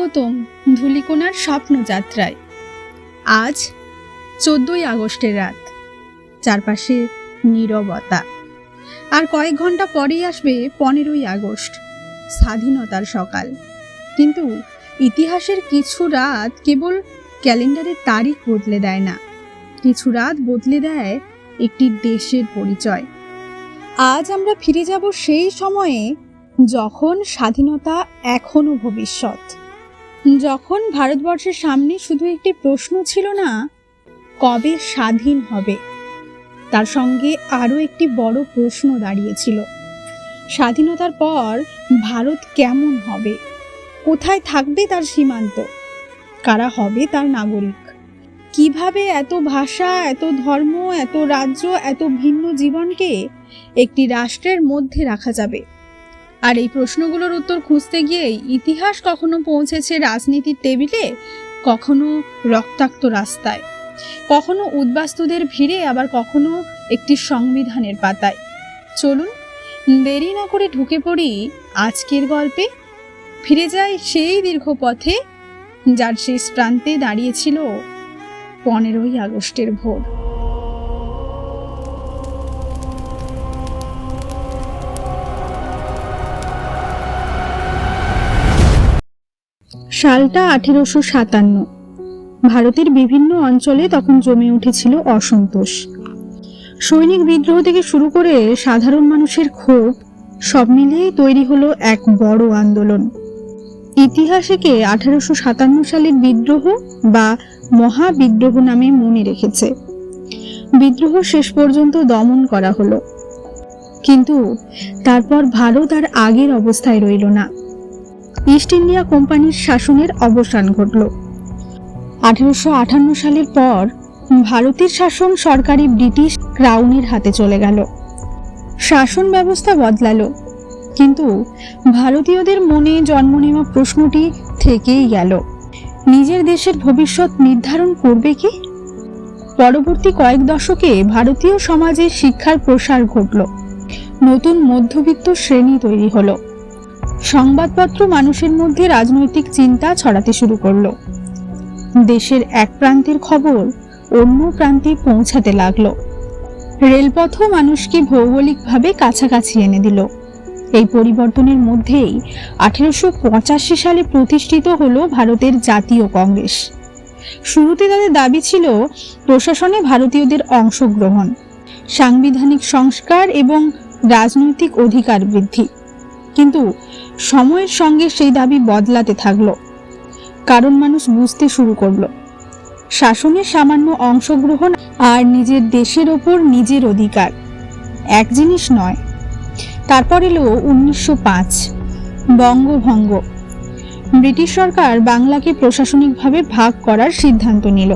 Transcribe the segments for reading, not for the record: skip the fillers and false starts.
স্বাগতম ধূলিকোনার স্বপ্নযাত্রায়। আজ 14ই আগস্টের রাত, চারপাশে নীরবতা। আর কয়েক ঘন্টা পরেই আসবে 15ই আগস্ট, স্বাধীনতার সকাল। কিন্তু ইতিহাসের কিছু রাত কেবল ক্যালেন্ডারের তারিখ বদলে দেয় না, কিছু রাত বদলে দেয় একটি দেশের পরিচয়। আজ আমরা ফিরে যাব সেই সময়ে যখন স্বাধীনতা এখনো ভবিষ্যৎ, যখন ভারতবর্ষের সামনে শুধু একটি প্রশ্ন ছিল না কবে স্বাধীন হবে, তার সঙ্গে আরও একটি বড় প্রশ্ন দাঁড়িয়েছিল, স্বাধীনতার পর ভারত কেমন হবে, কোথায় থাকবে তার সীমান্ত, কারা হবে তার নাগরিক, কিভাবে এত ভাষা, এত ধর্ম, এত রাজ্য, এত ভিন্ন জীবনকে একটি রাষ্ট্রের মধ্যে রাখা যাবে। আর এই প্রশ্নগুলোর উত্তর খুঁজতে গিয়েই ইতিহাস কখনো পৌঁছেছে রাজনীতির টেবিলে, কখনো রক্তাক্ত রাস্তায়, কখনো উদ্বাস্তুদের ভিড়ে, আবার কখনো একটি সংবিধানের পাতায়। চলুন দেরি না করে ঢুকে পড়ি আজকের গল্পে। ফিরে যাই সেই দীর্ঘ পথে যার শেষ প্রান্তে দাঁড়িয়েছিল 15ই আগস্টের ভোর। সালটা 1857। ভারতের বিভিন্ন অঞ্চলে তখন জমে উঠেছিল অসন্তোষ। সৈনিক বিদ্রোহ থেকে শুরু করে সাধারণ মানুষের ক্ষোভ, সব মিলিয়ে তৈরি হলো এক বড় আন্দোলন। ইতিহাসেকে 1857 সালের বিদ্রোহ বা মহাবিদ্রোহ নামে মনে রেখেছে। বিদ্রোহ শেষ পর্যন্ত দমন করা হলো, কিন্তু তারপর ভারত আর আগের অবস্থায় রইল না। ইস্ট ইন্ডিয়া কোম্পানির শাসনের অবসান ঘটল। 1858 সালের পর ভারতের শাসন সরকারি ব্রিটিশ ক্রাউনের হাতে চলে গেল। শাসন ব্যবস্থা বদলালো, কিন্তু ভারতীয়দের মনে জন্ম নেওয়া প্রশ্নটি থেকেই গেল, নিজের দেশের ভবিষ্যৎ নির্ধারণ করবে কি? পরবর্তী কয়েক দশকে ভারতীয় সমাজে শিক্ষার প্রসার ঘটল, নতুন মধ্যবিত্ত শ্রেণী তৈরি হলো, সংবাদপত্র মানুষের মধ্যে রাজনৈতিক চিন্তা ছড়াতে শুরু করলো, দেশের এক প্রান্তের খবর অন্য প্রান্তে পৌঁছাতে লাগলো, রেলপথও মানুষকে ভৌগোলিকভাবে কাছাকাছি এনে দিল। এই পরিবর্তনের মধ্যেই 1885 সালে প্রতিষ্ঠিত হলো ভারতের জাতীয় কংগ্রেস। শুরুতে তাদের দাবি ছিল প্রশাসনে ভারতীয়দের অংশগ্রহণ, সাংবিধানিক সংস্কার এবং রাজনৈতিক অধিকার বৃদ্ধি। কিন্তু সময়ের সঙ্গে সেই দাবি বদলাতে থাকলো, কারণ মানুষ বুঝতে শুরু করলো শাসনের সামান্য অংশগ্রহণ আর নিজের দেশের ওপর নিজের অধিকার এক জিনিস নয়। তারপর এলো 1905 বঙ্গভঙ্গ। ব্রিটিশ সরকার বাংলাকে প্রশাসনিকভাবে ভাগ করার সিদ্ধান্ত নিল।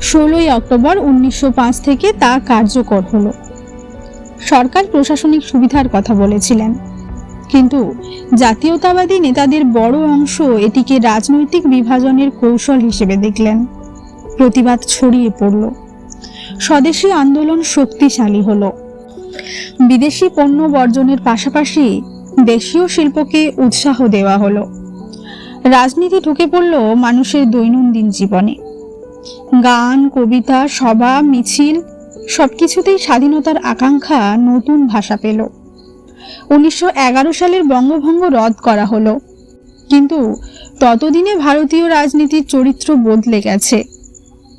16ই অক্টোবর 1905 থেকে তা কার্যকর হলো। সরকার প্রশাসনিক সুবিধার কথা বলেছিলেন, কিন্তু জাতীয়তাবাদী নেতাদের বড় অংশ এটিকে রাজনৈতিক বিভাজনের কৌশল হিসেবে দেখলেন। প্রতিবাদ ছড়িয়ে পড়ল, স্বদেশী আন্দোলন শক্তিশালী হলো। বিদেশি পণ্য বর্জনের পাশাপাশি দেশীয় শিল্পকে উৎসাহ দেওয়া হলো। রাজনীতি ঢুকে পড়ল মানুষের দৈনন্দিন জীবনে। গান, কবিতা, সভা, মিছিল সবকিছুতেই স্বাধীনতার আকাঙ্ক্ষা নতুন ভাষা পেল। 1911 সালের বঙ্গভঙ্গ রদ করা হলো, কিন্তু ততদিনে ভারতীয় রাজনীতির চরিত্র বদলে গেছে।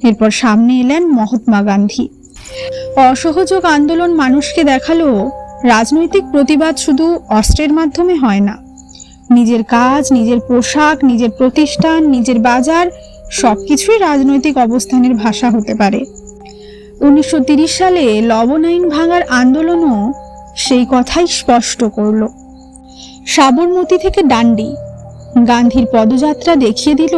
এরপর সামনে এলেন মহাত্মা গান্ধী। অসহযোগ আন্দোলন মানুষকে দেখালো রাজনৈতিক প্রতিবাদ শুধু অস্ত্রের মাধ্যমে হয় না, নিজের কাজ, নিজের পোশাক, নিজের প্রতিষ্ঠান, নিজের বাজার সবকিছুই রাজনৈতিক অবস্থানের ভাষা হতে পারে। 1930 সালে লবণ আইন ভাঙার আন্দোলনও সেই কথাই স্পষ্ট করল। সাবরমতী থেকে ডান্ডি, গান্ধীর পদযাত্রা দেখিয়ে দিল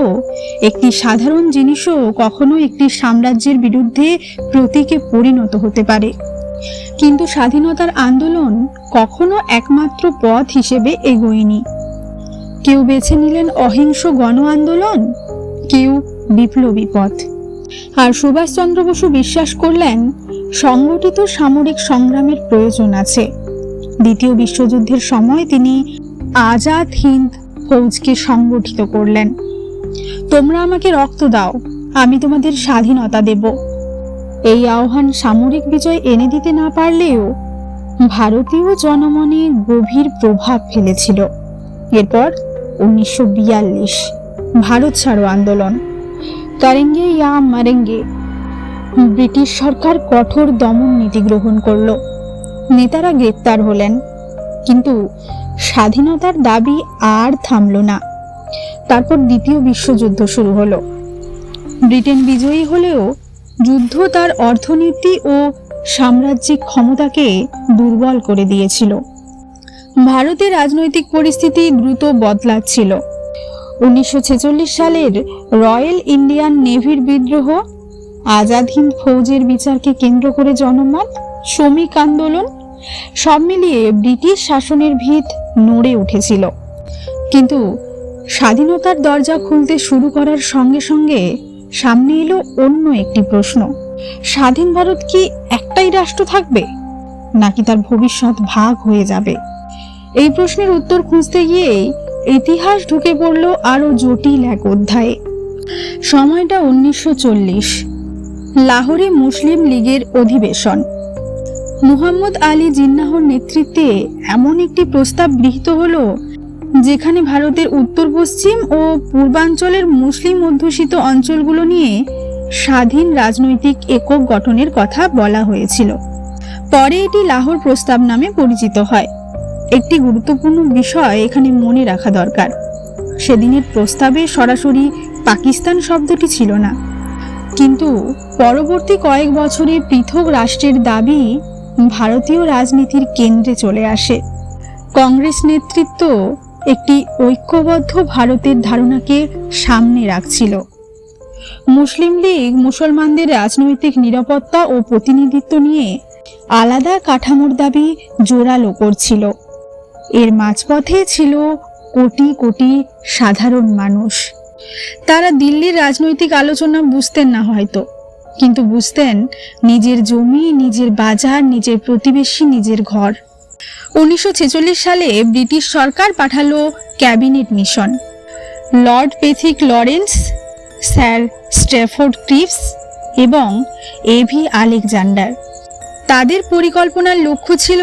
একটি সাধারণ জিনিসও কখনো একটি সাম্রাজ্যের বিরুদ্ধে প্রতীকে পরিণত হতে পারে। কিন্তু স্বাধীনতার আন্দোলন কখনো একমাত্র পথ হিসেবে এগোয়নি। কেউ বেছে নিলেন অহিংস গণ আন্দোলন, কেউ বিপ্লবী পথ। আর সুভাষচন্দ্র বসু বিশ্বাস করলেন সংগঠিত সামরিক সংগ্রামের প্রয়োজন আছে। দ্বিতীয় বিশ্বযুদ্ধের সময় তিনি আজাদ হিন্দ ফৌজকে সংগঠিত করলেন। তোমরা আমাকে রক্ত দাও, আমি তোমাদের স্বাধীনতা দেব। এই আহ্বান সামরিক বিজয় এনে দিতে না পারলেও ভারতীয় জনমনে গভীর প্রভাব ফেলেছিল। এরপর 1942 ভারত ছাড়ো আন্দোলন, করেঙ্গে ইয়া মারেঙ্গে। ব্রিটিশ সরকার কঠোর দমন নীতি গ্রহণ করল, নেতারা গ্রেপ্তার হলেন, কিন্তু স্বাধীনতার দাবি আর থামল না। তারপর দ্বিতীয় বিশ্বযুদ্ধ শুরু হলো। ব্রিটেন বিজয়ী হলেও যুদ্ধ তার অর্থনীতি ও সাম্রাজ্যিক ক্ষমতাকে দুর্বল করে দিয়েছিল। ভারতের রাজনৈতিক পরিস্থিতি দ্রুত বদলাচ্ছিল। 1946 সালের রয়্যাল ইন্ডিয়ান নেভির বিদ্রোহ, আজাদ হিন্দ ফৌজের বিচারকে কেন্দ্র করে জনমত, শ্রমিক আন্দোলন, সব মিলিয়ে ব্রিটিশ শাসনের ভিত নড়ে উঠেছিল। কিন্তু স্বাধীনতার দরজা খুলতে শুরু করার সঙ্গে সঙ্গে সামনে এলো অন্য একটি প্রশ্ন। স্বাধীন ভারত কি একটাই রাষ্ট্র থাকবে, নাকি তার ভবিষ্যৎ ভাগ হয়ে যাবে? এই প্রশ্নের উত্তর খুঁজতে গিয়েই ইতিহাস ঢুকে পড়ল আরো জটিল এক অধ্যায়ে। সময়টা 1940। লাহোরে মুসলিম লীগের অধিবেশন। মুহাম্মদ আলী জিন্নাহর নেতৃত্বে এমন একটি প্রস্তাব গৃহীত হলো যেখানে ভারতের উত্তর পশ্চিম ও পূর্বাঞ্চলের মুসলিম অধ্যুষিত অঞ্চলগুলো নিয়ে স্বাধীন রাজনৈতিক একক গঠনের কথা বলা হয়েছিল। পরে এটি লাহোর প্রস্তাব নামে পরিচিত হয়। একটি গুরুত্বপূর্ণ বিষয় এখানে মনে রাখা দরকার, সেদিনের প্রস্তাবে সরাসরি পাকিস্তান শব্দটি ছিল না, কিন্তু পরবর্তী কয়েক বছরে পৃথক রাষ্ট্রের দাবি ভারতীয় রাজনীতির কেন্দ্রে চলে আসে। কংগ্রেস নেতৃত্ব একটি ঐক্যবদ্ধ ভারতের ধারণাকে সামনে রাখছিল। মুসলিম লীগ মুসলমানদের রাজনৈতিক নিরাপত্তা ও প্রতিনিধিত্ব নিয়ে আলাদা কাঠামোর দাবি জোরালো করছিল। এর মাঝপথে ছিল কোটি কোটি সাধারণ মানুষ। তারা দিল্লির রাজনৈতিক আলোচনা বুঝতেন না হয়তো, কিন্তু বুঝতেন নিজের জমি, নিজের বাজার, নিজের প্রতিবেশী, নিজের ঘর। 1946 সালে ব্রিটিশ সরকার পাঠালো cabinet mission. Lord Pethick Lawrence, sir Stafford Cripps এবং এভি আলেকজান্ডার। তাদের পরিকল্পনার লক্ষ্য ছিল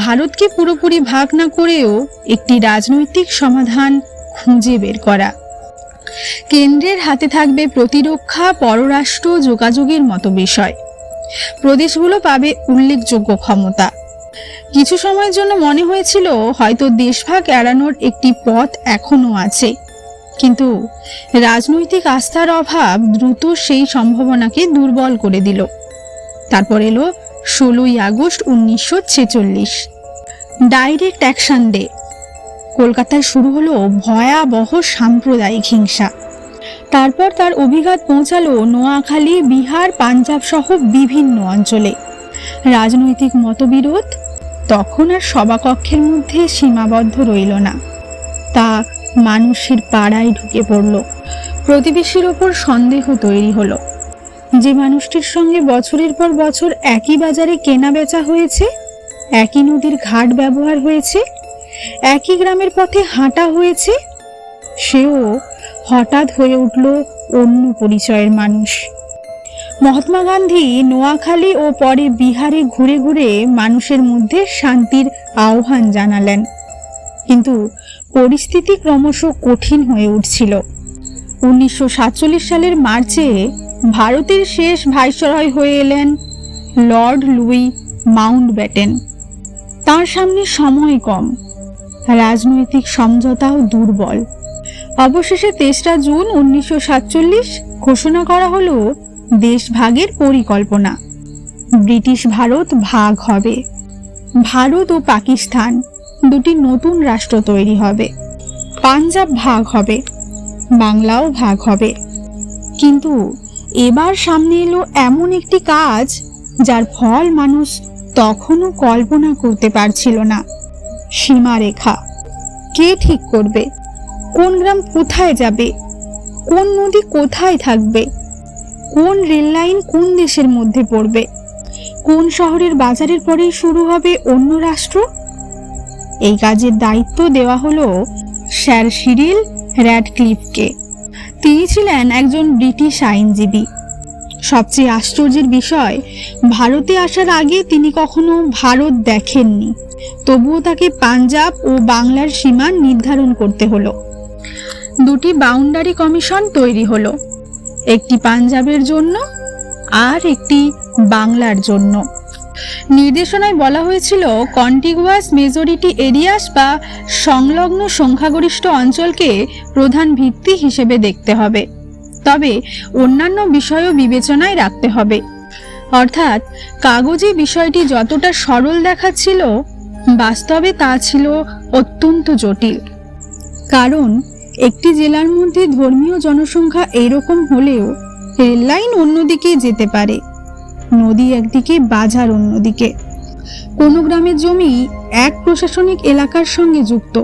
ভারতকে পুরোপুরি ভাগ না করেও একটি রাজনৈতিক সমাধান খুঁজে বের করা। কেন্দ্রের হাতে থাকবে প্রতিরক্ষা, পররাষ্ট্র, যোগাযোগের মতো বিষয়। প্রদেশগুলো পাবে উল্লেখযোগ্য ক্ষমতা। কিছু সময়ের জন্য মনে হয়েছিল হয়তো দেশভাগ এড়ানোর একটি পথ এখনো আছে, কিন্তু রাজনৈতিক আস্থার অভাব দ্রুত সেই সম্ভাবনাকে দুর্বল করে দিল। তারপর এলো 16ই আগস্ট 1946, ডাইরেক্ট অ্যাকশন ডে। কলকাতায় শুরু হলো ভয়াবহ সাম্প্রদায়িক হিংসা। তারপর তার অভিঘাত পৌঁছালো নোয়াখালী, বিহার, পাঞ্জাব সহ বিভিন্ন অঞ্চলে। রাজনৈতিক মতবিরোধ তখন আর সভাকক্ষের মধ্যে সীমাবদ্ধ রইল না, তা মানুষের পাড়ায় ঢুকে পড়ল। প্রতিবেশীর ওপর সন্দেহ তৈরি হলো। যে মানুষটির সঙ্গে বছরের পর বছর একই বাজারে কেনা বেচা হয়েছে, একই নদীর ঘাট ব্যবহার হয়েছে, একই গ্রামের পথে হাঁটা হয়েছে, সেও হঠাৎ হয়ে উঠল অন্য পরিচয়ের মানুষ। মহাত্মা গান্ধী নোয়াখালী ও পরে বিহারে ঘুরে ঘুরে মানুষের মধ্যে শান্তির আহ্বান জানালেন, কিন্তু পরিস্থিতি ক্রমশ কঠিন হয়ে উঠছিল। 1947 সালের মার্চে ভারতের শেষ ভাইসরয় হয়ে এলেন লর্ড লুই মাউন্টব্যাটেন। তার সামনে সময় কম, রাজনৈতিক সমঝোতাও দুর্বল। অবশেষে 23 জুন 1947 ঘোষণা করা হলো দেশভাগের পরিকল্পনা। ব্রিটিশ ভারত ভাগ হবে, ভারত ও পাকিস্তান দুটি নতুন রাষ্ট্র তৈরি হবে, পাঞ্জাব ভাগ হবে, বাংলাও ভাগ হবে। কিন্তু এবার সামনে এলো এমন একটি কাজ যার ফল মানুষ তখনও কল্পনা করতে পারছিল না। সীমারেখা কে ঠিক করবে? কোন গ্রাম কোথায় যাবে? কোন নদী কোথায় থাকবে? কোন রেল লাইন কোন দেশের মধ্যে পড়বে? কোন শহরের বাজারের পরেই শুরু হবে অন্য রাষ্ট্র? এই কাজের দায়িত্ব দেওয়া হলো স্যার সিরিল র্যাডক্লিফকে। তিনি ছিলেন একজন ব্রিটিশ আইনজীবী। সবচেয়ে আশ্চর্যের বিষয়, ভারতে আসার আগে তিনি কখনো ভারত দেখেননি, তবুও তাকে পাঞ্জাব ও বাংলার সীমা নির্ধারণ করতে হলো। দুটি বাউন্ডারি কমিশন তৈরি হলো, একটি পাঞ্জাবের জন্য আর একটি বাংলার জন্য। নির্দেশনায় বলা হয়েছিল কন্টিগুয়াস মেজরিটি এরিয়াস বা সংলগ্ন সংখ্যাগরিষ্ঠ অঞ্চলকে প্রধান ভিত্তি হিসেবে দেখতে হবে, তবে অন্যান্য বিষয়ও বিবেচনায় রাখতে হবে। অর্থাৎ কাগজে বিষয়টি যতটা সরল দেখাচ্ছিল, বাস্তবে তা ছিল অত্যন্ত জটিল। কারণ একটি জেলার মধ্যে ধর্মীয় জনসংখ্যা এইরকম হলেও রেললাইন অন্যদিকে যেতে পারে, নদী একদিকে, বাজার অন্যদিকে। কোনো গ্রামের জমি এক প্রশাসনিক এলাকার সঙ্গে যুক্ত,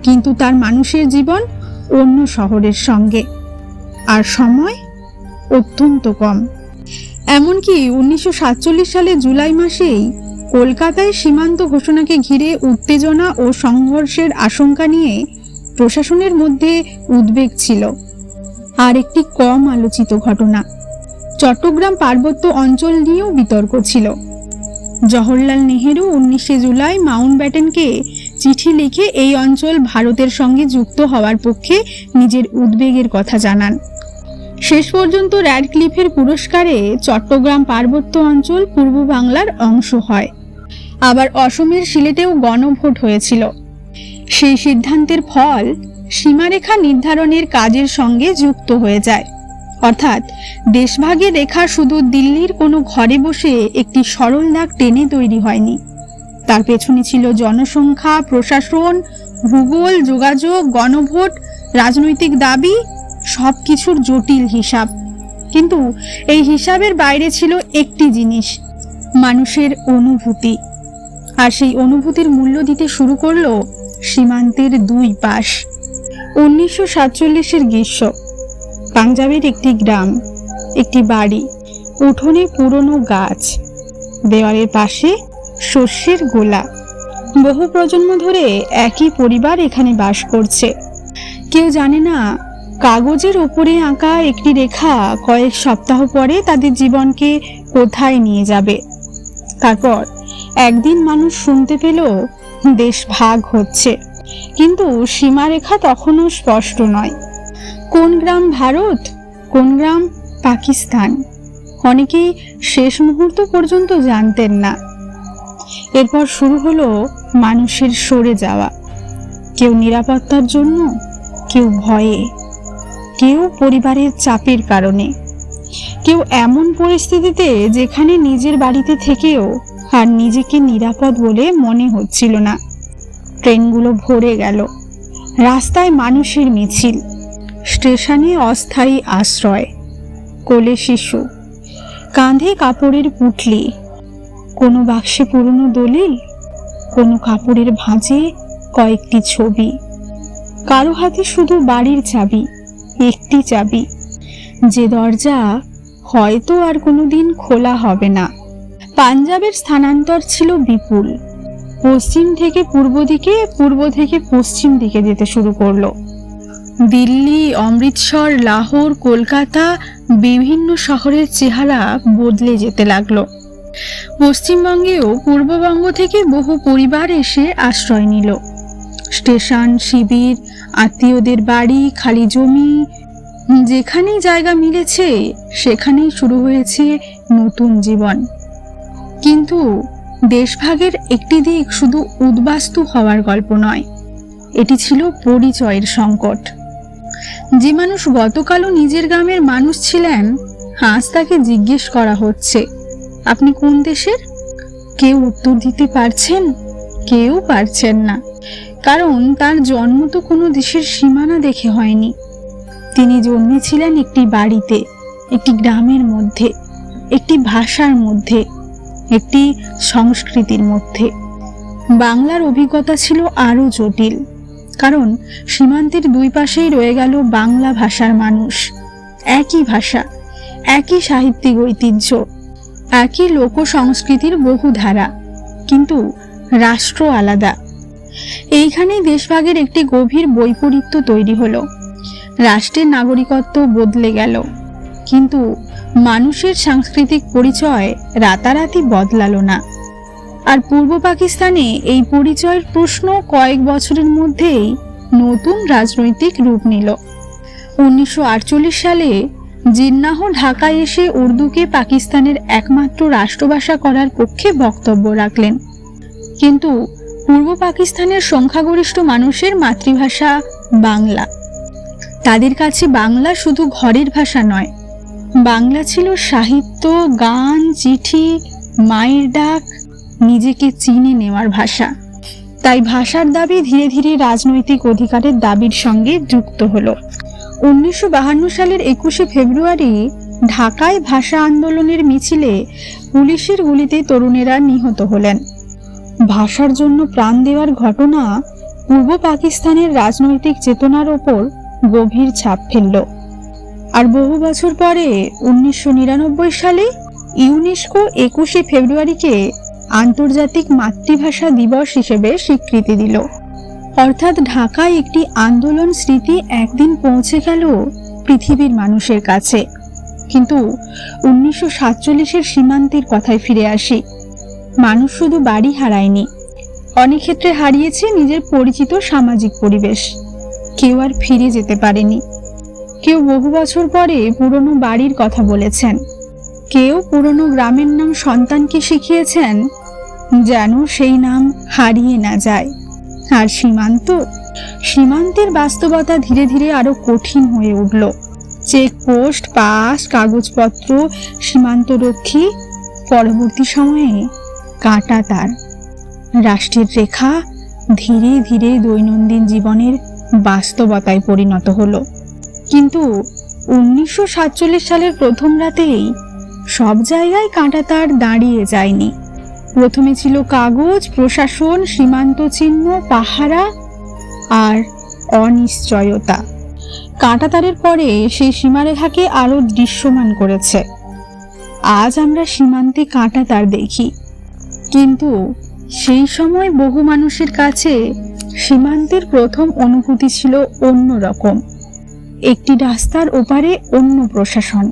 কিন্তু তার মানুষের জীবন অন্য শহরের সঙ্গে, আর সময় অত্যন্ত কম। এমনকি 1947 সালে জুলাই মাসেই কলকাতায় সীমান্ত ঘোষণাকে ঘিরে উত্তেজনা ও সংঘর্ষের আশঙ্কা নিয়ে প্রশাসনের মধ্যে উদ্বেগ ছিল। আর একটি কম আলোচিত ঘটনা, চট্টগ্রাম পার্বত্য অঞ্চল নিয়েও বিতর্ক ছিল। জওহরলাল নেহেরু 19 জুলাই মাউন্টব্যাটেনকে চিঠি লিখে এই অঞ্চল ভারতের সঙ্গে যুক্ত হওয়ার পক্ষে নিজের উদ্বেগের কথা জানান। শেষ পর্যন্ত র্যাডক্লিফের পুরস্কারে চট্টগ্রাম পার্বত্য অঞ্চল পূর্ব বাংলার অংশ হয়। আবার অসমের সিলেটেও গণভোট হয়েছিল। সেই সিদ্ধান্তের ফল সীমারেখা নির্ধারণের কাজের সঙ্গে যুক্ত হয়ে যায়। অর্থাৎ দেশভাগের রেখা শুধু দিল্লির কোনো ঘরে বসে একটি সরল দাগ টেনে তৈরি হয়নি, তার পেছনে ছিল জনসংখ্যা, প্রশাসন, ভূগোল, যোগাযোগ, গণভোট, রাজনৈতিক দাবি, সবকিছুর জটিল হিসাব। কিন্তু এই হিসাবের বাইরে ছিল একটি জিনিস, মানুষের অনুভূতি। আর সেই অনুভূতির মূল্য দিতে শুরু করলো সীমান্তের দুই পাশ। 1947 গ্রীষ্ম, পাঞ্জাবের একটি গ্রাম, একটি বাড়ি, উঠোনে পুরনো গাছ, দেওয়ালের পাশে শস্যের গোলা। বহু প্রজন্ম ধরে একই পরিবার এখানে বাস করছে। কেউ জানে না কাগজের ওপরে আঁকা একটি রেখা কয়েক সপ্তাহ পরে তাদের জীবনকে কোথায় নিয়ে যাবে। তারপর একদিন মানুষ শুনতে পেল দেশ ভাগ হচ্ছে, কিন্তু সীমারেখা তখনও স্পষ্ট নয়। কোন গ্রাম ভারত, কোন গ্রাম পাকিস্তান, অনেকেই শেষ মুহূর্ত পর্যন্ত জানতেন না। এরপর শুরু হলো মানুষের সরে যাওয়া, কেউ নিরাপত্তার জন্য, কেউ ভয়ে, কেউ পরিবারের চাপের কারণে, কেউ এমন পরিস্থিতিতে যেখানে নিজের বাড়িতে থেকেও আর নিজেকে নিরাপদ বলে মনে হচ্ছিল না। ট্রেনগুলো ভরে গেল, রাস্তায় মানুষের মিছিল, স্টেশনে অস্থায়ী আশ্রয়, কোলে শিশু, কাঁধে কাপড়ের পুঁটলি, কোনো বাক্সে পুরনো দলিল, কোনো কাপড়ের ভাঁজে কয়েকটি ছবি, কারো হাতে শুধু বাড়ির চাবি, একটি চাবি, যে দরজা হয়তো আর কোনোদিন খোলা হবে না। পাঞ্জাবের স্থানান্তর ছিল বিপুল। পশ্চিম থেকে পূর্ব দিকে, পূর্ব থেকে পশ্চিম দিকে যেতে শুরু করলো। দিল্লি, অমৃতসর, লাহোর, কলকাতা, বিভিন্ন শহরের চেহারা বদলে যেতে লাগলো। পশ্চিমবঙ্গেও পূর্ববঙ্গ থেকে বহু পরিবার এসে আশ্রয় নিল। স্টেশন, শিবির, আত্মীয়দের বাড়ি, খালি জমি, যেখানেই জায়গা মিলেছে সেখানেই শুরু হয়েছে নতুন জীবন। কিন্তু দেশভাগের একটি দিক শুধু উদ্বাস্তু হওয়ার গল্প নয়, এটি ছিল পরিচয়ের সংকট। যে মানুষ গতকালও নিজের গ্রামের মানুষ ছিলেন, আজ তাকে জিজ্ঞেস করা হচ্ছে, আপনি কোন দেশের? কেউ উত্তর দিতে পারছেন, কেউ পারছেন না, কারণ তার জন্ম তো কোনো দেশের সীমানা দেখে হয়নি। তিনি জন্মেছিলেন একটি বাড়িতে, একটি গ্রামের মধ্যে, একটি ভাষার মধ্যে, একটি সংস্কৃতির মধ্যে। বাংলার অভিজ্ঞতা ছিল আরও জটিল, কারণ সীমান্তের দুই পাশেই রয়ে গেল বাংলা ভাষার মানুষ। একই ভাষা, একই সাহিত্যিক ঐতিহ্য, একই লোক সংস্কৃতির বহু ধারা, কিন্তু রাষ্ট্র আলাদা। এইখানেই দেশভাগের একটি গভীর বৈপরীত্য তৈরি হলো। রাষ্ট্রের নাগরিকত্ব বদলে গেল, কিন্তু মানুষের সাংস্কৃতিক পরিচয় রাতারাতি বদলালো না। আর পূর্ব পাকিস্তানে এই পরিচয়ের প্রশ্ন কয়েক বছরের মধ্যেই নতুন রাজনৈতিক রূপ নিল। 1948 সালে জিন্নাহ ঢাকায় এসে উর্দুকে পাকিস্তানের একমাত্র রাষ্ট্রভাষা করার পক্ষে বক্তব্য রাখলেন। কিন্তু পূর্ব পাকিস্তানের সংখ্যাগরিষ্ঠ মানুষের মাতৃভাষা বাংলা। তাদের কাছে বাংলা শুধু ঘরের ভাষা নয়, বাংলা ছিল সাহিত্য, গান, চিঠি, মায়ের ডাক, নিজেকে চিনে নেওয়ার ভাষা। তাই ভাষার দাবি ধীরে ধীরে রাজনৈতিক অধিকারের দাবির সঙ্গে যুক্ত হলো। 1952 সালের 21শে ফেব্রুয়ারি ঢাকায় ভাষা আন্দোলনের মিছিলে পুলিশের গুলিতে তরুণেরা নিহত হলেন। ভাষার জন্য প্রাণ দেওয়ার ঘটনা পূর্ব পাকিস্তানের রাজনৈতিক চেতনার ওপর গভীর ছাপ ফেলল। আর বহু বছর পরে 1999 সালে ইউনেস্কো 21শে ফেব্রুয়ারিকে আন্তর্জাতিক মাতৃভাষা দিবস হিসেবে স্বীকৃতি দিল। অর্থাৎ ঢাকায় একটি আন্দোলন স্মৃতি একদিন পৌঁছে গেল পৃথিবীর মানুষের কাছে। কিন্তু 1947-এর সীমান্তের কথায় ফিরে আসি। মানুষ শুধু বাড়ি হারায়নি, অনেক ক্ষেত্রে হারিয়েছে নিজের পরিচিত সামাজিক পরিবেশ। কেউ আর ফিরে যেতে পারেনি। কেউ বহু বছর পরে পুরনো বাড়ির কথা বলেছেন, কেউ পুরনো গ্রামের নাম সন্তানকে শিখিয়েছেন যেন সেই নাম হারিয়ে না যায়। আর সীমান্তের বাস্তবতা ধীরে ধীরে আরো কঠিন হয়ে উঠল। চেকপোস্ট, পাস, কাগজপত্র, সীমান্তরক্ষী, পরবর্তী সময়ে কাঁটাতার, রাষ্ট্রের রেখা ধীরে ধীরে দৈনন্দিন জীবনের বাস্তবতায় পরিণত হলো। কিন্তু 1947 সালের প্রথম রাতেই সব জায়গায় কাঁটাতার দাঁড়িয়ে যায়নি। প্রথমে ছিল কাগজ, প্রশাসন, সীমান্ত চিহ্ন, পাহারা আর অনিশ্চয়তা। কাঁটাতারের পরে সেই সীমারেখাকে আরো দৃশ্যমান করেছে। আজ আমরা সীমান্তে কাঁটাতার দেখি, কিন্তু সেই সময় বহু মানুষের কাছে সীমান্তের প্রথম অনুভূতি ছিল অন্যরকম। একটি রাস্তার ওপারে অন্য প্রশাসন,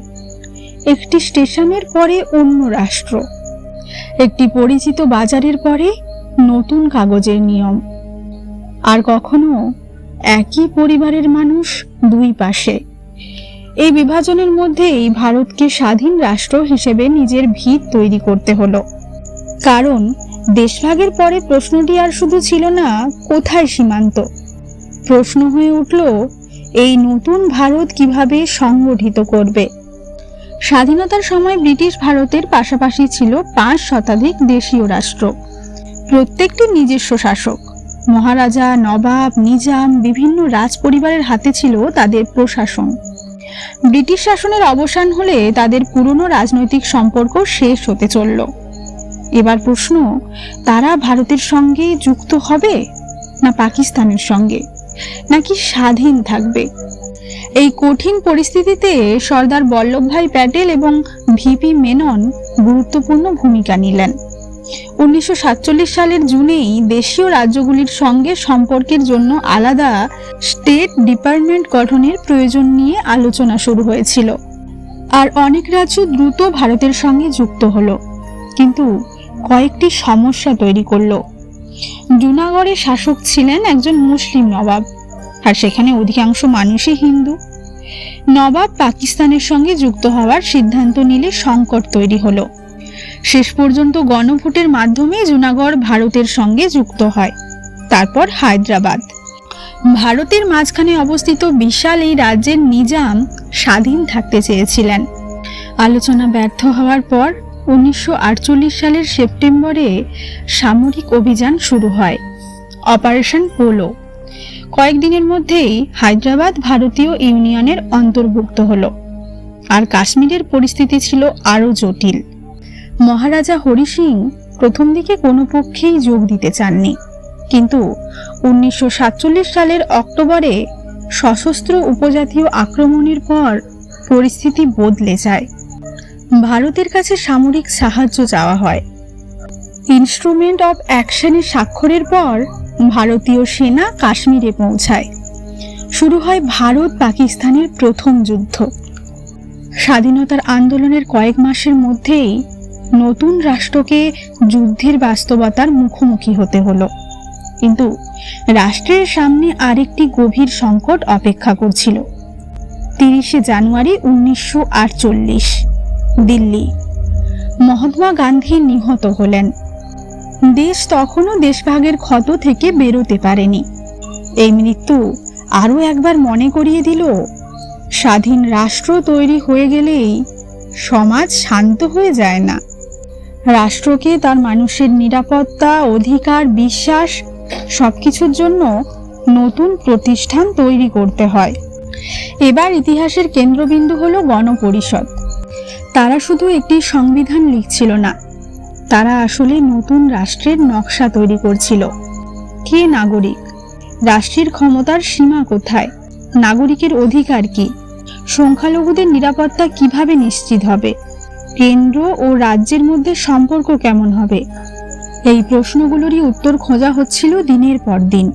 একটি স্টেশনের পরে অন্য রাষ্ট্র, একটি পরিচিত বাজারের পরে নতুন কাগজের নিয়ম। আর কখনো একই পরিবারের মানুষ দুই পাশে। এই বিভাজনের মধ্যেই ভারতকে স্বাধীন রাষ্ট্র হিসেবে নিজের ভিত তৈরি করতে হলো। কারণ দেশভাগের পরে প্রশ্নটি আর শুধু ছিল না কোথায় সীমান্ত, প্রশ্ন হয়ে উঠল এই নতুন ভারত কিভাবে সংগঠিত করবে। স্বাধীনতার সময় ব্রিটিশ ভারতের পাশাপাশি ছিল 5 শতাধিক দেশীয় রাষ্ট্র, প্রত্যেকটি নিজস্ব শাসক। মহারাজা, নবাব, নিজাম, বিভিন্ন রাজ পরিবারের হাতে ছিল তাদের প্রশাসন। ব্রিটিশ শাসনের অবসান হলে তাদের পুরনো রাজনৈতিক সম্পর্ক শেষ হতে চলল। এবার প্রশ্ন, তারা ভারতের সঙ্গে যুক্ত হবে না পাকিস্তানের সঙ্গে, নাকি স্বাধীন থাকবে? এই কঠিন পরিস্থিতিতে সর্দার বল্লভভাই প্যাটেল এবং ভিপি মেনন গুরুত্বপূর্ণ ভূমিকা নিলেন। 1947 সালের জুনেই দেশীয় রাজ্যগুলির সঙ্গে সম্পর্কের জন্য আলাদা স্টেট ডিপার্টমেন্ট গঠনের প্রয়োজন নিয়ে আলোচনা শুরু হয়েছিল। আর অনেক রাজ্য দ্রুত ভারতের সঙ্গে যুক্ত হলো, কিন্তু কয়েকটি সমস্যা তৈরি করলো। জুনাগড়ে শাসক ছিলেন একজন মুসলিম নবাব, আর সেখানে অধিকাংশ মানুষই হিন্দু। নবাব পাকিস্তানের সঙ্গে যুক্ত হওয়ার সিদ্ধান্ত নিলে সংকট তৈরি হলো। শেষ পর্যন্ত গণভোটের মাধ্যমে জুনাগড় ভারতের সঙ্গে যুক্ত হয়। তারপর হায়দ্রাবাদ। ভারতের মাঝখানে অবস্থিত বিশাল এই রাজ্যের নিজাম স্বাধীন থাকতে চেয়েছিলেন। আলোচনা ব্যর্থ হওয়ার পর 1948 সালের সেপ্টেম্বরে সামরিক অভিযান শুরু হয়, অপারেশন পোলো। কয়েকদিনের মধ্যেই হায়দ্রাবাদ ভারতীয় ইউনিয়নের অন্তর্ভুক্ত হলো। আর কাশ্মীরের পরিস্থিতি ছিল আরো জটিল। মহারাজা হরি সিং প্রথম দিকে কোনো পক্ষেই যোগ দিতে চাননি, কিন্তু 1947 সালের অক্টোবরে সশস্ত্র উপজাতীয় আক্রমণের পর পরিস্থিতি বদলে যায়। ভারতের কাছে সামরিক সাহায্য চাওয়া হয়। ইনস্ট্রুমেন্ট অফ অ্যাকশনের স্বাক্ষরের পর ভারতীয় সেনা কাশ্মীরে পৌঁছায়। শুরু হয় ভারত পাকিস্তানের প্রথম যুদ্ধ। স্বাধীনতার আন্দোলনের কয়েক মাসের মধ্যেই নতুন রাষ্ট্রকে যুদ্ধের বাস্তবতার মুখোমুখি হতে হলো। কিন্তু রাষ্ট্রের সামনে আরেকটি গভীর সংকট অপেক্ষা করছিল। 30শে জানুয়ারি 1948 দিল্লি। মহাত্মা গান্ধী নিহত হলেন। দেশ তখনও দেশভাগের ক্ষত থেকে বেরোতে পারেনি। এই মৃত্যু আরও একবার মনে করিয়ে দিল, স্বাধীন রাষ্ট্র তৈরি হয়ে গেলেই সমাজ শান্ত হয়ে যায় না। রাষ্ট্রকে তার মানুষের নিরাপত্তা, অধিকার, বিশ্বাস সবকিছুর জন্য নতুন প্রতিষ্ঠান তৈরি করতে হয়। এবার ইতিহাসের কেন্দ্রবিন্দু হলো গণপরিষদ। তারা শুধু একটি সংবিধান লিখছিল না, তারা আসলে নতুন রাষ্ট্রের নকশা তৈরি করছিল। কে নাগরিক? রাষ্ট্রের ক্ষমতার সীমা কোথায়? নাগরিকের অধিকার কি? সংখ্যালঘুদের নিরাপত্তা কিভাবে নিশ্চিত হবে? কেন্দ্র ও রাজ্যের মধ্যে সম্পর্ক কেমন হবে? এই প্রশ্নগুলোরই উত্তর খোঁজা হচ্ছিল দিনের পর দিন।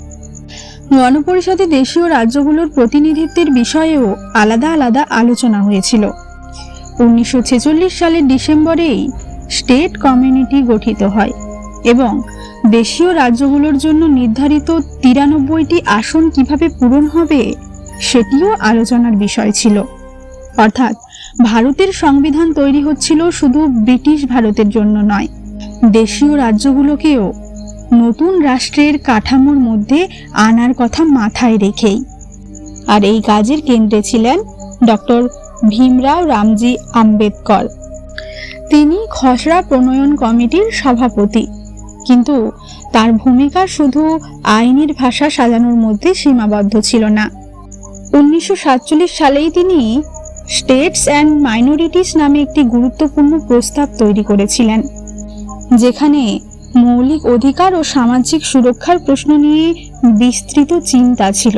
গণপরিষদে দেশীয় রাজ্যগুলোর প্রতিনিধিত্বের বিষয়েও আলাদা আলাদা আলোচনা হয়েছিল। 1946 সালের ডিসেম্বরেই স্টেট কমিউনিটি গঠিত হয় এবং দেশীয় রাজ্যগুলোর জন্য নির্ধারিত 93টি আসন কিভাবে পূরণ হবে সেটিও আলোচনার বিষয় ছিল। অর্থাৎ ভারতের সংবিধান তৈরি হচ্ছিল শুধু ব্রিটিশ ভারতের জন্য নয়, দেশীয় রাজ্যগুলোকেও নতুন রাষ্ট্রের কাঠামোর মধ্যে আনার কথা মাথায় রেখেই। আর এই কাজের কেন্দ্রে ছিলেন ডক্টর ভীমরাও রামজি আম্বেদকর। তিনি খসড়া প্রণয়ন কমিটির সভাপতি, কিন্তু তার ভূমিকা শুধু আইনের ভাষা সাজানোর মধ্যে সীমাবদ্ধ ছিল না। 1947 সালেই তিনি স্টেটস অ্যান্ড মাইনরিটিস নামে একটি গুরুত্বপূর্ণ প্রস্তাব তৈরি করেছিলেন, যেখানে মৌলিক অধিকার ও সামাজিক সুরক্ষার প্রশ্ন নিয়ে বিস্তৃত চিন্তা ছিল।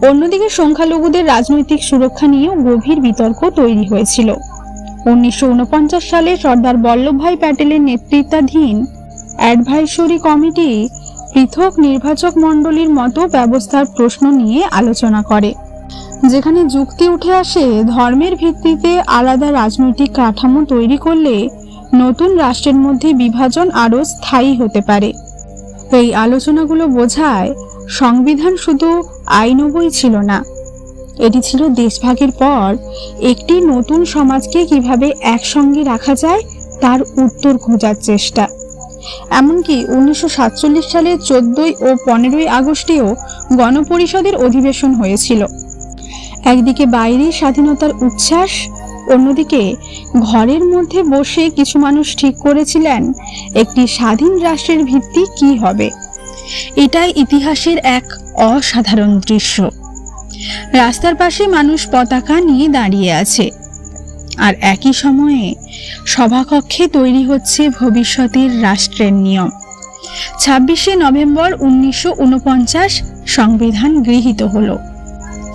অন্যদিকে সংখ্যালঘুদের রাজনৈতিক সুরক্ষা নিয়েও গভীর বিতর্ক তৈরি হয়েছিল। 1949 সালে সর্দার বল্লভভাই প্যাটেলের নেতৃত্বাধীন অ্যাডভাইসরি কমিটি পৃথক নির্বাচক মণ্ডলীর মতো ব্যবস্থার প্রশ্ন নিয়ে আলোচনা করে, যেখানে যুক্তি উঠে আসে ধর্মের ভিত্তিতে আলাদা রাজনৈতিক কাঠামো তৈরি করলে নতুন রাষ্ট্রের মধ্যে বিভাজন আরও স্থায়ী হতে পারে। এই আলোচনাগুলো বোঝায় সংবিধান শুধু আইনবই ছিল না, এটি ছিল দেশভাগের পর একটি নতুন সমাজকে কিভাবে একসঙ্গে রাখা যায় তার উত্তর খোঁজার চেষ্টা। এমনকি 1947 সালের 14 ও 15 আগস্টেও গণপরিষদের অধিবেশন হয়েছিল। একদিকে বাইরে স্বাধীনতার উচ্ছ্বাস, অন্যদিকে ঘরের মধ্যে বসে কিছু মানুষ ঠিক করেছিলেন একটি স্বাধীন রাষ্ট্রের ভিত্তি কি হবে। এটাই ইতিহাসের এক অসাধারণ দৃশ্য। রাস্তার পাশে মানুষ পতাকা নিয়ে দাঁড়িয়ে আছে, আর একই সময়ে সভাকক্ষে তৈরি হচ্ছে ভবিষ্যতের রাষ্ট্রের নিয়ম। 26শে নভেম্বর 1949 সংবিধান গৃহীত হলো।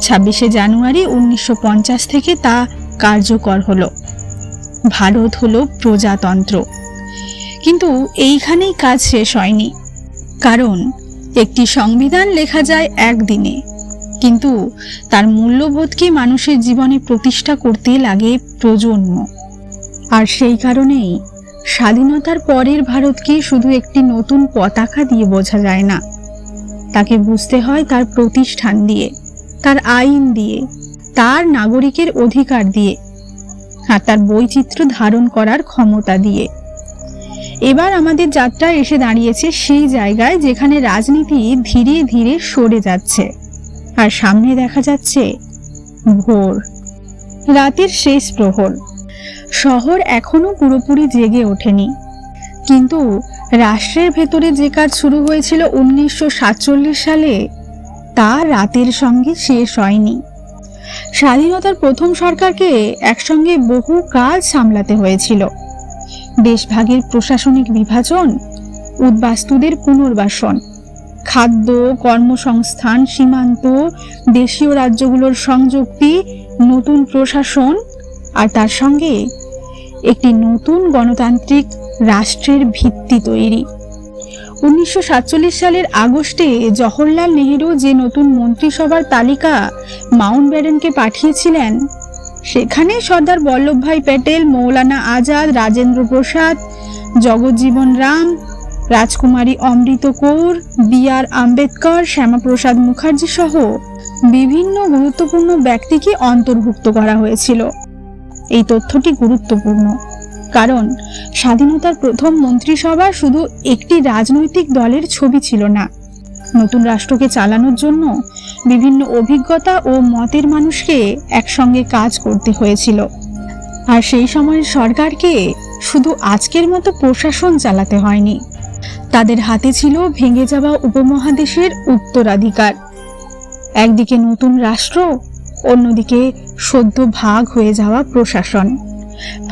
26শে জানুয়ারি 1950 থেকে তা কার্যকর হলো। ভারত হলো প্রজাতন্ত্র। কিন্তু এইখানেই কাজ শেষ হয়নি, কারণ একটি সংবিধান লেখা যায় একদিনে, কিন্তু তার মূল্যবোধকে মানুষের জীবনে প্রতিষ্ঠা করতে লাগে প্রজন্ম। আর সেই কারণেই স্বাধীনতার পরের ভারতকে শুধু একটি নতুন পতাকা দিয়ে বোঝা যায় না, তাকে বুঝতে হয় তার প্রতিষ্ঠান দিয়ে, তার আইন দিয়ে, তার নাগরিকের অধিকার দিয়ে, আর তার বৈচিত্র্য ধারণ করার ক্ষমতা দিয়ে। এবার আমাদের যাত্রা এসে দাঁড়িয়েছে সেই জায়গায় যেখানে রাজনীতি ধীরে ধীরে সরে যাচ্ছে, আর সামনে দেখা যাচ্ছে ভোর, রাতের শেষ প্রহর। শহর এখনো পুরোপুরি জেগে ওঠেনি, কিন্তু রাষ্ট্রের ভেতরে যে কাজ শুরু হয়েছিল 1947 সালে তা রাতের সঙ্গে শেষ হয়নি। স্বাধীনতার প্রথম সরকারকে একসঙ্গে বহু কাজ সামলাতে হয়েছিল। দেশভাগের প্রশাসনিক বিভাজন, উদ্বাস্তুদের পুনর্বাসন, খাদ্য, কর্মসংস্থান, সীমান্ত, দেশীয় রাজ্যগুলোর সংযুক্তি, নতুন প্রশাসন, আর তার সঙ্গে একটি নতুন গণতান্ত্রিক রাষ্ট্রের ভিত্তি তৈরি। 1947 সালের আগস্টে জওহরলাল নেহেরু যে নতুন মন্ত্রিসভার তালিকা মাউন্টব্যাটেনকে পাঠিয়েছিলেন, সেখানে সর্দার বল্লভভাই প্যাটেল, মৌলানা আজাদ, রাজেন্দ্র প্রসাদ, জগজ্জীবন রাম, রাজকুমারী অমৃত কৌর, বি.আর. আম্বেদকর, শ্যামাপ্রসাদ মুখার্জি সহ বিভিন্ন গুরুত্বপূর্ণ ব্যক্তিকে অন্তর্ভুক্ত করা হয়েছিল। এই তথ্যটি গুরুত্বপূর্ণ কারণ স্বাধীনতার প্রথম মন্ত্রিসভা শুধু একটি রাজনৈতিক দলের ছবি ছিল না, নতুন রাষ্ট্রকে চালানোর জন্য বিভিন্ন অভিজ্ঞতা ও মতের মানুষকে একসঙ্গে কাজ করতে হয়েছিল। আর সেই সময়ের সরকারকে শুধু আজকের মতো প্রশাসন চালাতে হয়নি, তাদের হাতে ছিল ভেঙে যাওয়া উপমহাদেশের উত্তরাধিকার। একদিকে নতুন রাষ্ট্র, অন্যদিকে সদ্য ভাগ হয়ে যাওয়া প্রশাসন।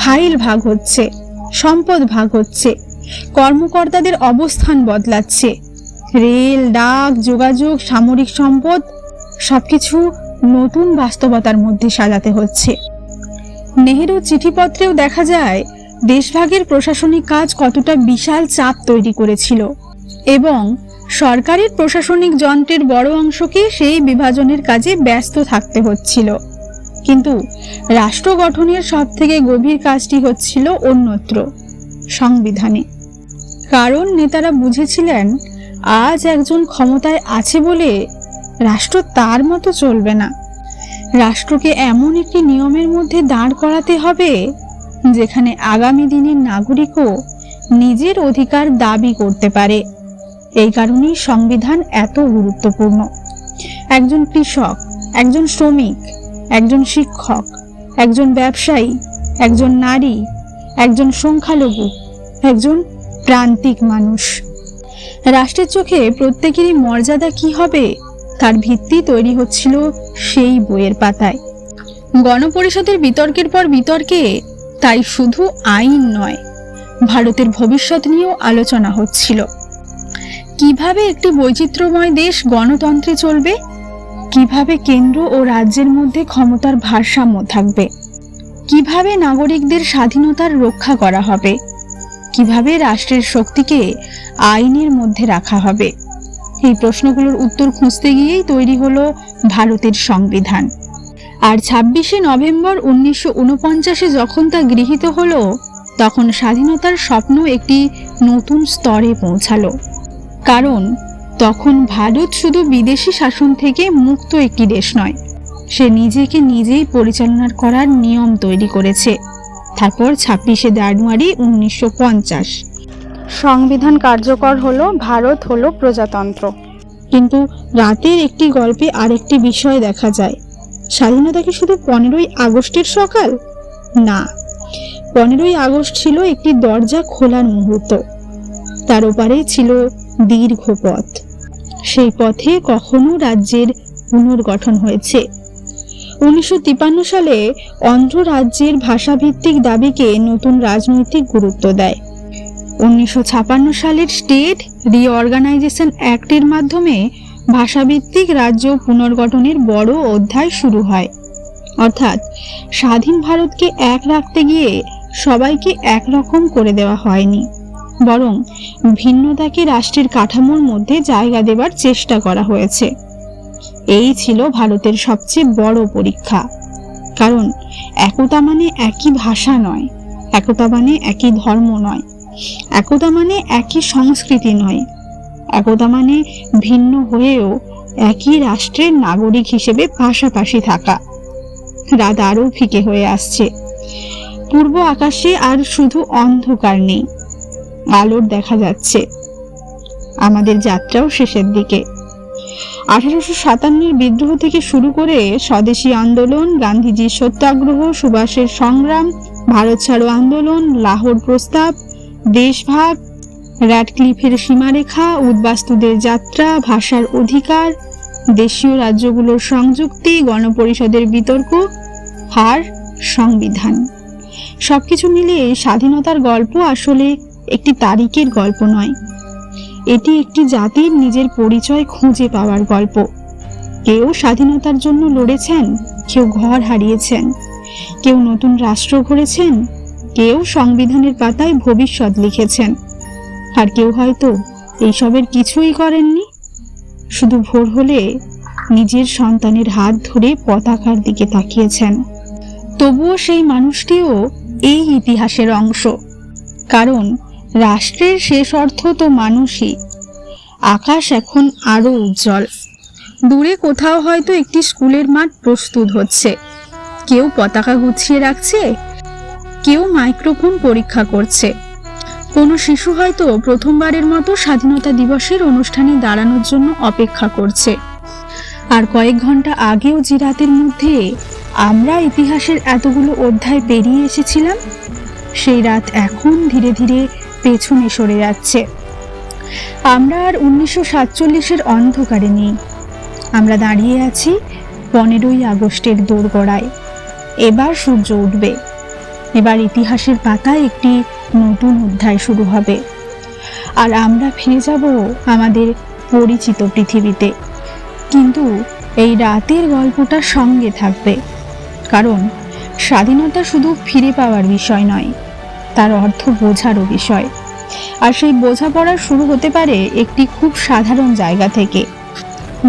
ফাইল ভাগ হচ্ছে, সম্পদ ভাগ হচ্ছে, কর্মকর্তাদের অবস্থান বদলাচ্ছে, রেল, ডাক, যোগাযোগ, সামরিক সম্পদ সবকিছু নতুন বাস্তবতার মধ্যে সাজাতে হচ্ছে। নেহেরুর চিঠিপত্রেও দেখা যায় দেশভাগের প্রশাসনিক কাজ কতটা বিশাল চাপ তৈরি করেছিল এবং সরকারের প্রশাসনিক যন্ত্রের বড় অংশকে সেই বিভাজনের কাজে ব্যস্ত থাকতে হচ্ছিল। কিন্তু রাষ্ট্র গঠনের সবথেকে গভীর কাজটি হচ্ছিল অন্যত্র, সংবিধানে। কারণ নেতারা বুঝেছিলেন আজ একজন ক্ষমতায় আছে বলে রাষ্ট্র তার মতো চলবে না। রাষ্ট্রকে এমন একটি নিয়মের মধ্যে দাঁড় করাতে হবে যেখানে আগামী দিনের নাগরিকও নিজের অধিকার দাবি করতে পারে। এই কারণেই সংবিধান এত গুরুত্বপূর্ণ। একজন কৃষক, একজন শ্রমিক, একজন শিক্ষক, একজন ব্যবসায়ী, একজন নারী, একজন সংখ্যালঘু, একজন প্রান্তিক মানুষ, রাষ্ট্রের চোখে প্রত্যেকেরই মর্যাদা কি হবে তার ভিত্তি তৈরি হচ্ছিল সেই বইয়ের পাতায়। গণপরিষদের বিতর্কের পর বিতর্কে তাই শুধু আইন নয়, ভারতের ভবিষ্যৎ নিয়েও আলোচনা হচ্ছিল। কিভাবে একটি বৈচিত্র্যময় দেশ গণতন্ত্রে চলবে, কিভাবে কেন্দ্র ও রাজ্যের মধ্যে ক্ষমতার ভারসাম্য থাকবে, কিভাবে নাগরিকদের স্বাধীনতার রক্ষা করা হবে, কিভাবে রাষ্ট্রের শক্তিকে আইনের মধ্যে রাখা হবে। এই প্রশ্নগুলোর উত্তর খুঁজতে গিয়েই তৈরি হলো ভারতের সংবিধান। আর 26শে নভেম্বর 1949-এ যখন তা গৃহীত হলো, তখন স্বাধীনতার স্বপ্ন একটি নতুন স্তরে পৌঁছালো। কারণ তখন ভারত শুধু বিদেশি শাসন থেকে মুক্ত একটি দেশ নয়, সে নিজেকে নিজেই পরিচালনা করার নিয়ম তৈরি করেছে। তারপর 26শে জানুয়ারি 1950 সংবিধান কার্যকর হলো, ভারত হলো প্রজাতন্ত্র। কিন্তু রাতের একটি গল্পে আরেকটি বিষয় দেখা যায়। স্বাধীনতা কি শুধু 15ই আগস্টের সকাল? না, 15ই আগস্ট ছিল একটি দরজা খোলার মুহূর্ত। তার ওপারে ছিল দীর্ঘ পথ। সেই পথে কখনো রাজ্যের পুনর্গঠন হয়েছে। 1953 সালে অন্ধ্র রাজ্যের ভাষাভিত্তিক দাবিকে নতুন রাজনৈতিক গুরুত্ব দেয়। 1956 সালের স্টেট রিঅর্গানাইজেশন অ্যাক্টের মাধ্যমে ভাষাভিত্তিক রাজ্য পুনর্গঠনের বড় অধ্যায় শুরু হয়। অর্থাৎ স্বাধীন ভারতকে এক রাখতে গিয়ে সবাইকে একরকম করে দেওয়া হয়নি, বরং ভিন্নতাকে রাষ্ট্রের কাঠামোর মধ্যে জায়গা দেবার চেষ্টা করা হয়েছে। এই ছিল ভারতের সবচেয়ে বড় পরীক্ষা। কারণ একতা মানে একই ভাষা নয়, একতা মানে একই ধর্ম নয়, একতা মানে একই সংস্কৃতি নয়, একতা মানে ভিন্ন হয়েও একই রাষ্ট্রের নাগরিক হিসেবে পাশাপাশি থাকা। রাত আরও ফিকে হয়ে আসছে। পূর্ব আকাশে আর শুধু অন্ধকার নেই, আলোর দেখা যাচ্ছে। আমাদের যাত্রাও শেষের দিকে। 1857-এর বিদ্রোহ থেকে শুরু করে স্বদেশী আন্দোলন, গান্ধীজির সত্যাগ্রহ, সুভাষের সংগ্রাম, ভারত ছাড়ো আন্দোলন, লাহোর প্রস্তাব, দেশভাগ, র্যাডক্লিফের সীমারেখা, উদ্বাস্তুদের যাত্রা, ভাষার অধিকার, দেশীয় রাজ্যগুলোর সংযুক্তি, গণপরিষদের বিতর্ক আর সংবিধান, সবকিছু মিলিয়ে স্বাধীনতার গল্প আসলে একটি তারিখের গল্প নয়, এটি একটি জাতির নিজের পরিচয় খুঁজে পাওয়ার গল্প। কেউ স্বাধীনতার জন্য লড়েছেন, কেউ ঘর হারিয়েছেন, কেউ নতুন রাষ্ট্র গড়েছেন, কেউ সংবিধানের পাতায় ভবিষ্যৎ লিখেছেন, আর কেউ হয়তো এইসবের কিছুই করেননি। শুধু ভোর হলে নিজের সন্তানের হাত ধরে পতাকার দিকে তাকিয়েছেন। তবুও সেই মানুষটিও এই ইতিহাসের অংশ, কারণ রাষ্ট্রের শেষ অর্থ তো মানুষই। আকাশ এখন আরো উজ্জ্বল। দূরে কোথাও হয়তো একটি স্কুলের মাঠ প্রস্তুত হচ্ছে, কেউ পতাকা গুছিয়ে রাখছে, কেউ মাইক্রোফোন পরীক্ষা করছে। কোনো শিশু হয়তো প্রথমবারের মতো স্বাধীনতা দিবসের অনুষ্ঠানে দাঁড়ানোর জন্য অপেক্ষা করছে। আর কয়েক ঘন্টা আগেও যে রাতের মধ্যে আমরা ইতিহাসের এতগুলো অধ্যায় পেরিয়ে এসেছিলাম, সেই রাত এখন ধীরে ধীরে পেছনে সরে যাচ্ছে। আমরা আর 1947-এর অন্ধকারে নেই। আমরা দাঁড়িয়ে আছি 15ই আগস্টের দোরগোড়ায়। এবার সূর্য উঠবে, এবার ইতিহাসের পাতায় একটি নতুন অধ্যায় শুরু হবে। আর আমরা ফিরে যাব আমাদের পরিচিত পৃথিবীতে। কিন্তু এই রাতের গল্পটা সঙ্গে থাকবে, কারণ স্বাধীনতা শুধু ফিরে পাওয়ার বিষয় নয়, তার অর্থ বোঝারও বিষয়। আর সেই বোঝাপড়া শুরু হতে পারে একটি খুব সাধারণ জায়গা থেকে,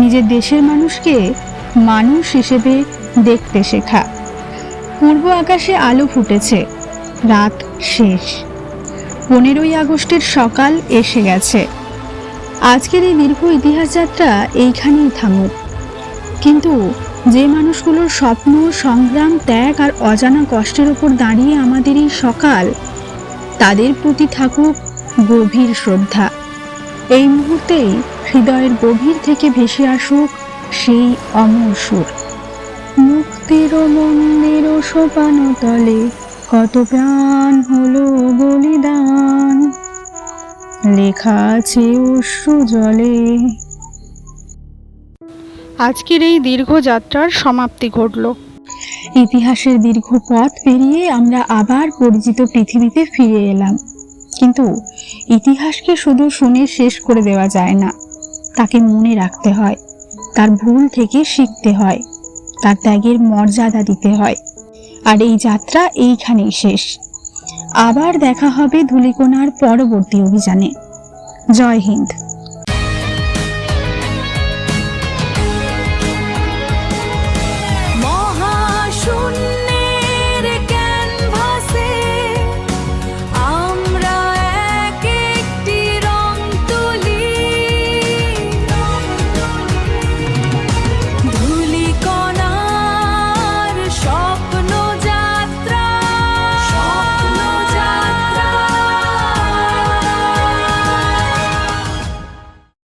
নিজের দেশের মানুষকে মানুষ হিসেবে দেখতে শেখা। পূর্ব আকাশে আলো ফুটেছে, রাত শেষ, 15ই আগস্টের সকাল এসে গেছে। আজকের এই দীর্ঘ ইতিহাস যাত্রা এইখানেই থামুক, কিন্তু যে মানুষগুলোর স্বপ্ন, সংগ্রাম, ত্যাগ আর অজানা কষ্টের ওপর দাঁড়িয়ে আমাদের এই সকাল, তাদের প্রতি থাকুক গভীর শ্রদ্ধা। এই মুহূর্তেই হৃদয়ের গভীর থেকে ভেসে আসুক সেই অমর সুর। মুক্তির মন্দির সোপান তলে কত প্রাণ হলো বলিদান, লেখা আছে অশ্রু জলে। আজকের এই দীর্ঘ যাত্রার সমাপ্তি ঘটল। ইতিহাসের দীর্ঘ পথ পেরিয়ে আমরা আবার পরিচিত পৃথিবীতে ফিরে এলাম। কিন্তু ইতিহাসকে শুধু শুনে শেষ করে দেওয়া যায় না, তাকে মনে রাখতে হয়, তার ভুল থেকে শিখতে হয়, তার ত্যাগের মর্যাদা দিতে হয়। আর এই যাত্রা এইখানেই শেষ। আবার দেখা হবে ধূলিকণার পরবর্তী অভিযানে। জয় হিন্দ।